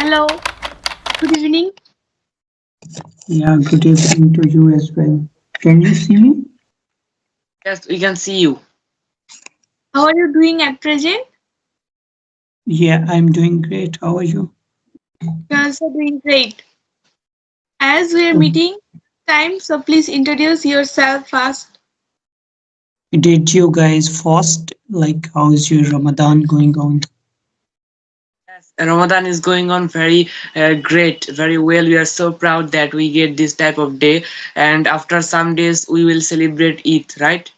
Hello, good evening. Yeah, good evening to you as well. Can you see me? Yes, we can see you. How are you doing at present? Yeah, I'm doing great. How are you? You are also doing great. As we are Um, meeting time, so please introduce yourself first. Did you guys fast? Like, how's your Ramadan going on? Yes, Ramadan is going on very great, very well. We are so proud that we get this type of day, and after some days we will celebrate Eid, right?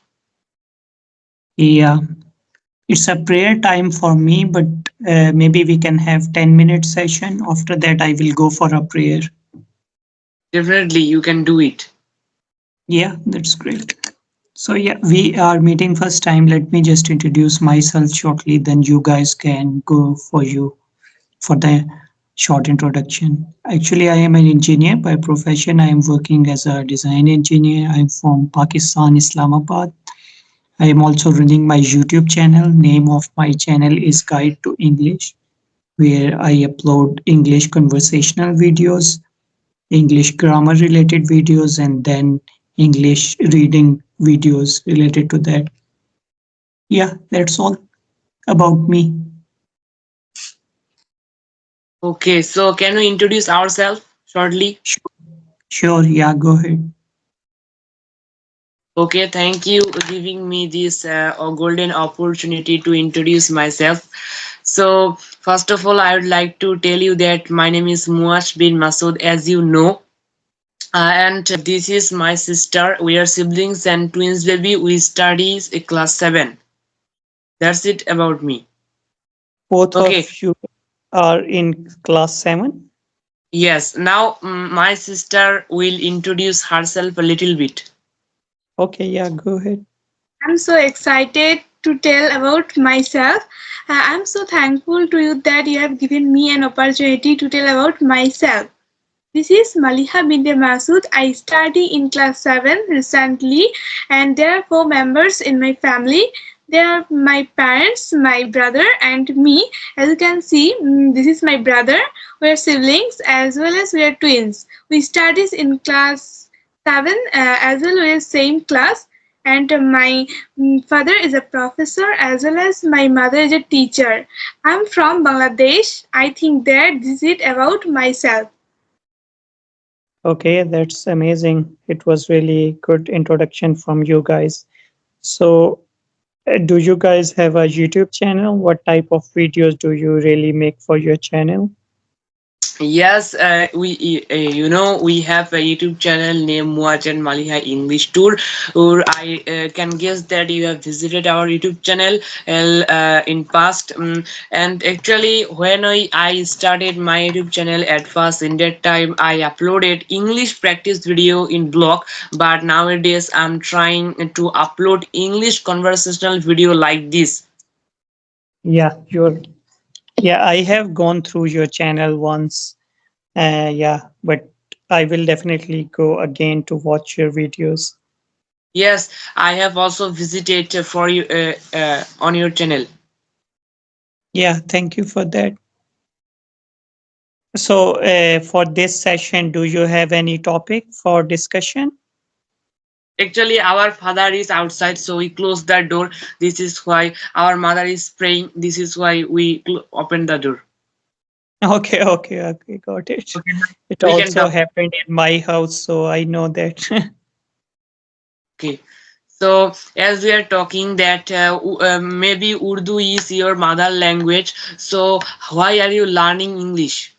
Yeah, it's a prayer time for me, but maybe we can have 10-minute session. After that, I will go for a prayer. Definitely, you can do it. Yeah, that's great. So yeah, we are meeting first time. Let me just introduce myself shortly, then you guys can go for the short introduction. Actually, I am an engineer by profession. I am working as a design engineer. I'm from Pakistan, Islamabad. I am also running my YouTube channel. Name of my channel is Guide to English, where I upload English conversational videos, English grammar related videos, and then English reading videos related to that. Yeah, that's all about me. Okay, so can we introduce ourselves shortly? Sure, sure, yeah, go ahead. Okay, thank you for giving me this golden opportunity to introduce myself. So, first of all, I would like to tell you that my name is Muwaj bin Masood, as you know. And this is my sister. We are siblings and twins, baby. We study class 7. That's it about me. Both Okay. of you are in class 7. Yes. Now my sister will introduce herself a little bit. Okay, yeah, go ahead. I'm so excited to tell about myself. I'm so thankful to you that you have given me an opportunity to tell about myself. This is Maliha bin Masood. I study in class 7 recently, and there are 4 members in my family. There are my parents, my brother, and me. As you can see, this is my brother. We are siblings as well as we are twins. We studies in class 7 as well we are same class. And my father is a professor as well as my mother is a teacher. I'm from Bangladesh. I think that this is it about myself. Okay, that's amazing. It was really good introduction from you guys. So, do you guys have a YouTube channel? What type of videos do you really make for your channel? Yes, we have a YouTube channel named Muwaj and Maliha English Tour. Or I can guess that you have visited our YouTube channel in past. And actually, when I started my YouTube channel at first, in that time I uploaded English practice video in blog. But nowadays I'm trying to upload English conversational video like this. Yeah, yeah, I have gone through your channel once. Yeah, but I will definitely go again to watch your videos. Yes, I have also visited for you on your channel. Yeah, thank you for that. So, for this session, do you have any topic for discussion? Actually, our father is outside, so we close the door. This is why our mother is praying. This is why we open the door. Okay, okay, okay, got it. Okay, now It we can also talk. happened in my house, so I know that. Okay. So, as we are talking that maybe Urdu is your mother language, so why are you learning English?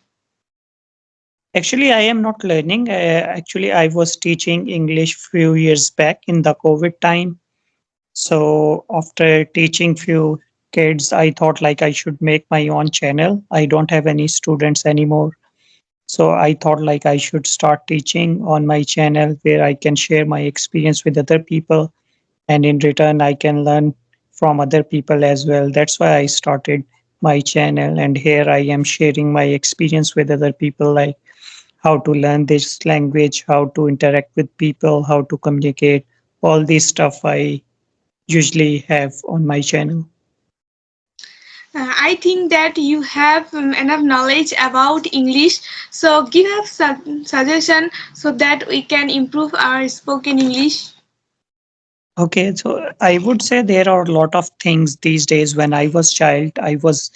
Actually, I am not learning. Actually, I was teaching English few years back in the COVID time. So after teaching few kids, I thought like I should make my own channel. I don't have any students anymore. So I thought like I should start teaching on my channel where I can share my experience with other people, and in return I can learn from other people as well. That's why I started my channel, and here I am sharing my experience with other people, like how to learn this language, how to interact with people, how to communicate. All this stuff I usually have on my channel. I think that you have enough knowledge about English, so give us some suggestion so that we can improve our spoken English. Okay, so I would say there are a lot of things these days. When I was child, I was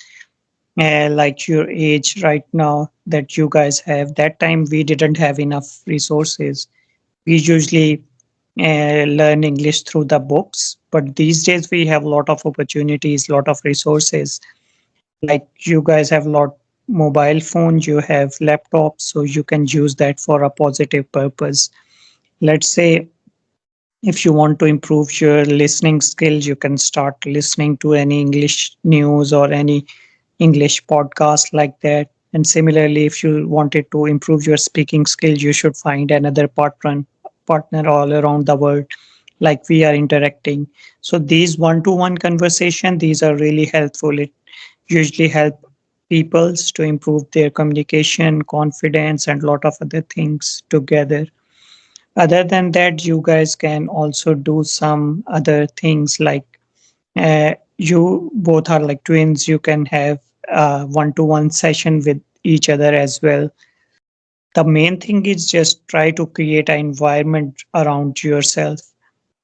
like your age right now that you guys have. That time we didn't have enough resources. We usually learn English through the books, but these days we have a lot of opportunities, lot of resources. Like you guys have lot mobile phones, you have laptops, so you can use that for a positive purpose. Let's say if you want to improve your listening skills, you can start listening to any English news or any English podcast like that. And similarly, if you wanted to improve your speaking skills, you should find another partner all around the world, like we are interacting. So these one-to-one conversation, these are really helpful. It usually help peoples to improve their communication, confidence, and lot of other things together. Other than that, you guys can also do some other things like you both are like twins. You can have a one-to-one session with each other as well. The main thing is just try to create an environment around yourself.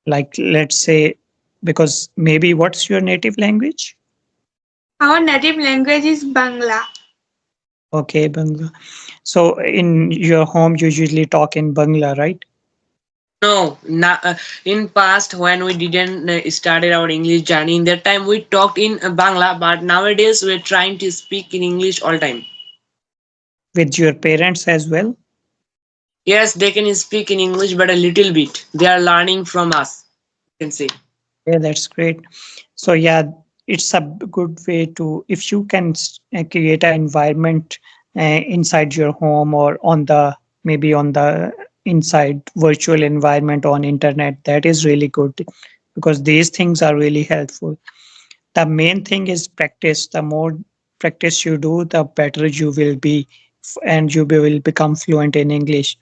Like let's say, because maybe what's your native language? Our native language is Bangla. Okay, Bangla. So in your home, you usually talk in Bangla, right? No, in past when we didn't started our English journey, in that time we talked in Bangla, but nowadays we're trying to speak in English all time. With your parents as well? Yes, they can speak in English, but a little bit. They are learning from us, you can say. Yeah, that's great. So yeah, it's a good way to if you can create an environment inside your home or on the maybe on the inside virtual environment on internet. That is really good because these things are really helpful. The main thing is practice. The more practice you do, the better you will be, and you will become fluent in English.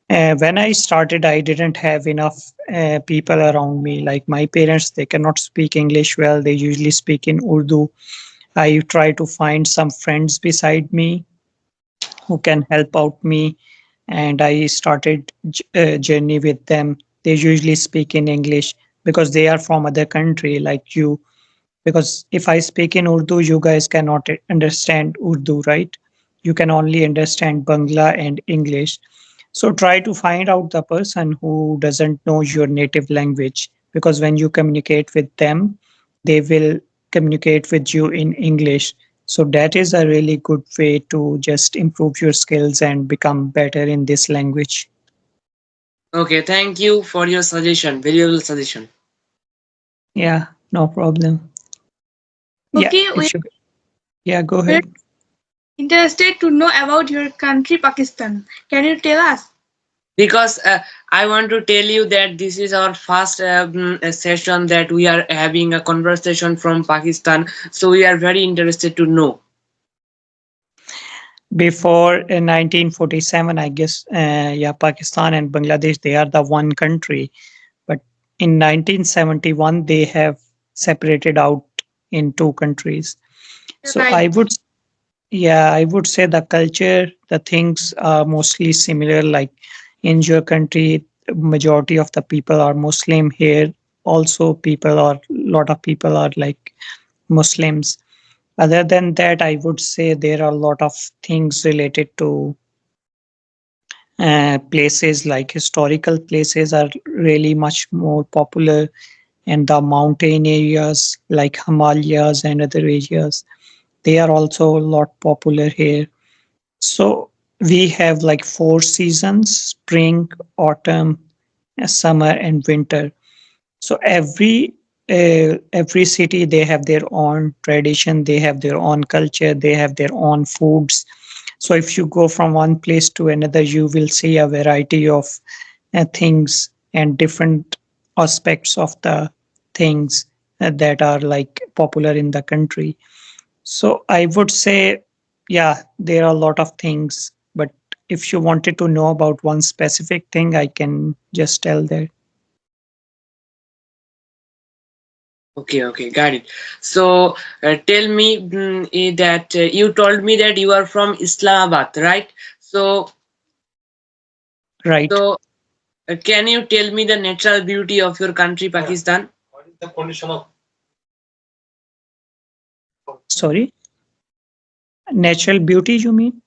When I started, I didn't have enough people around me. Like my parents, they cannot speak English well. They usually speak in Urdu. I try to find some friends beside me who can help out me, and I started journey with them. They usually speak in English because they are from other country like you. Because if I speak in Urdu, you guys cannot understand Urdu, right? You can only understand Bangla and English. So try to find out the person who doesn't know your native language because when you communicate with them, they will communicate with you in English. So that is a really good way to just improve your skills and become better in this language. Okay, thank you for your suggestion. Valuable suggestion. Yeah, no problem. Yeah, Okay, if you yeah, go we're ahead. interested to know about your country, Pakistan. Can you tell us? Because I want to tell you that this is our first session that we are having a conversation from Pakistan. So we are very interested to know. Before 1947, I guess, yeah, Pakistan and Bangladesh, they are the one country. But in 1971, they have separated out in two countries. So Right. yeah, I would say the culture, the things are mostly similar. Like in your country, majority of the people are Muslim. Here, also people are, lot of people are like Muslims. Other than that, I would say there are a lot of things related to places like historical places are really much more popular, and the mountain areas like Himalayas and other areas, they are also a lot popular here. So we have like four seasons: spring, autumn, summer, and winter. So every city, they have their own tradition, they have their own culture, they have their own foods. So if you go from one place to another, you will see a variety of things and different aspects of the things that are like popular in the country. So I would say, yeah, there are a lot of things, but if you wanted to know about one specific thing, I can just tell that. Okay, okay, got it. So tell me that you told me that you are from Islamabad, right? So, Right. so can you tell me the natural beauty of your country, Pakistan? Sorry. Natural beauty, you mean?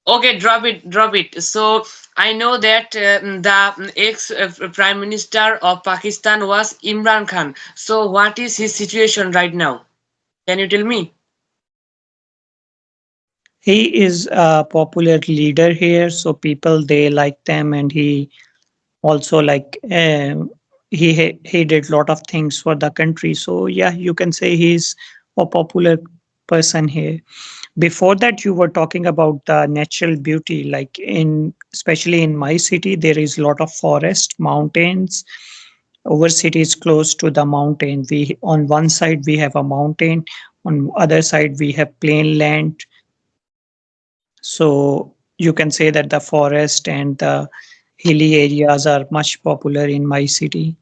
Okay, drop it, drop it. So I know that the ex Prime Minister of Pakistan was Imran Khan. So what is his situation right now? Can you tell me? He is a popular leader here, so people they like them, and he also like he did lot of things for the country. So yeah, you can say he's a popular person here. Before that, you were talking about the natural beauty, like in especially in my city, there is a lot of forest, mountains. Our city is close to the mountain. We on one side we have a mountain, on other side we have plain land. So you can say that the forest and the hilly areas are much popular in my city.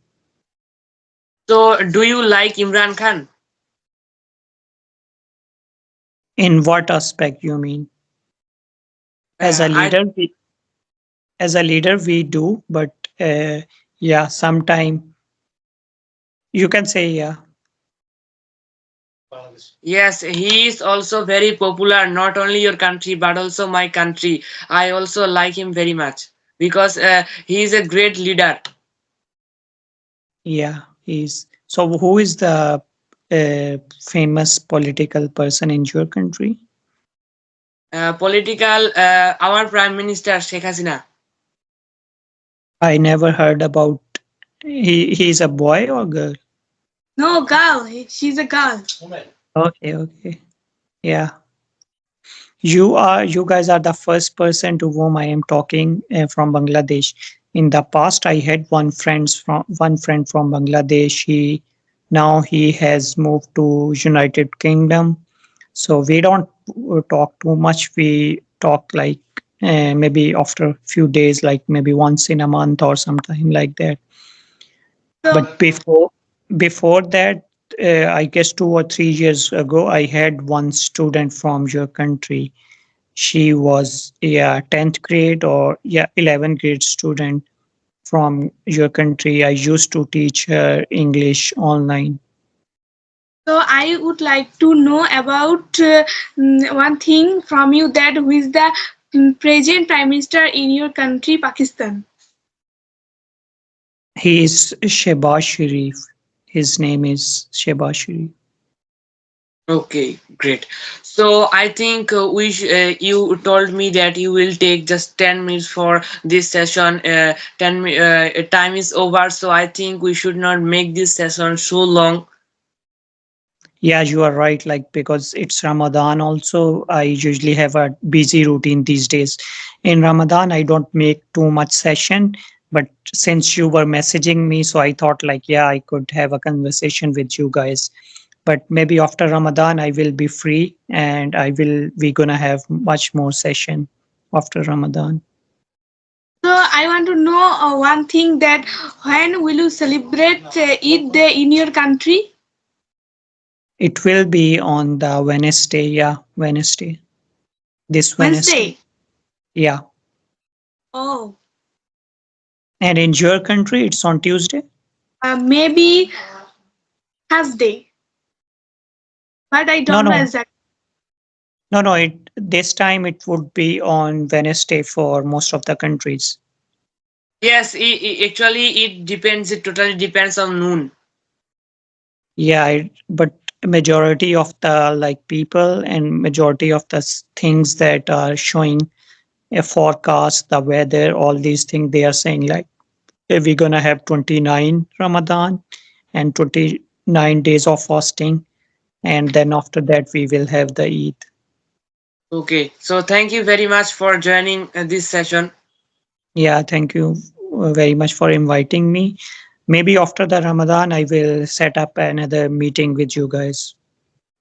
So do you like Imran Khan? In what aspect you mean? As a I leader, we do, but yeah, sometime you can say yeah. Yes, he is also very popular. Not only your country but also my country. I also like him very much because he is a great leader. Yeah, he's so who is the famous political person in your country? Political, our Prime Minister Sheikh Hasina. I never heard about he's a boy or girl? No, girl. She's a girl. Okay, okay. Yeah. You guys are the first person to whom I am talking from Bangladesh. In the past, I had one friend from Bangladesh. He has moved to United Kingdom. So we don't talk too much. We talk like maybe after a few days, like maybe once in a month or sometime like that. So, But before that, I guess 2 or 3 years ago, I had one student from your country. She was yeah 10th grade or yeah 11th grade student from your country. I used to teach her English online. so I would like to know about one thing from you, that who is the present Prime Minister in your country, Pakistan. He is Shehbaz Sharif. His name is Shehbaz Sharif. Okay, great. So I think you told me that you will take just 10 minutes for this session. 10 time is over, so I think we should not make this session so long. Yeah, you are right. Like because it's Ramadan also, I usually have a busy routine these days. In Ramadan, I don't make too much session, but since you were messaging me, so I thought like, yeah, I could have a conversation with you guys. But maybe after Ramadan, I will be free and we gonna have much more session after Ramadan. So I want to know one thing, that when will you celebrate Eid Day in your country? It will be on the Wednesday, yeah, Wednesday. This Wednesday. Wednesday. Yeah. Oh, And in your country, it's on Tuesday? maybe Thursday, but I No, don't know no. exactly. No, this time it would be on Wednesday for most of the countries. Yes, actually it depends. It totally depends on noon. Yeah, but majority of the like people and majority of the things that are showing a forecast, the weather, all these things, they are saying like we're gonna have 29 Ramadan and 29 days of fasting, and then after that we will have the Eid. Okay, so thank you very much for joining this session. Yeah, thank you very much for inviting me. Maybe after the Ramadan, I will set up another meeting with you guys.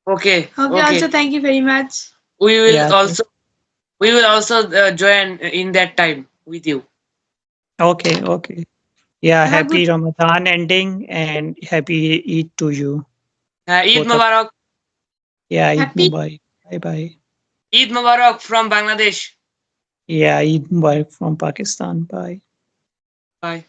Okay, Okay, okay. also thank you very much. We will Yeah. also we will also join in that time with you. Okay. Okay. Yeah. Have a Happy good Ramadan ending and happy Eid to you. Eid Both of Mubarak. yeah, Eid Happy Mubarak. Bye bye. Eid Mubarak from Bangladesh. Yeah, Eid Mubarak from Pakistan. Bye. Bye.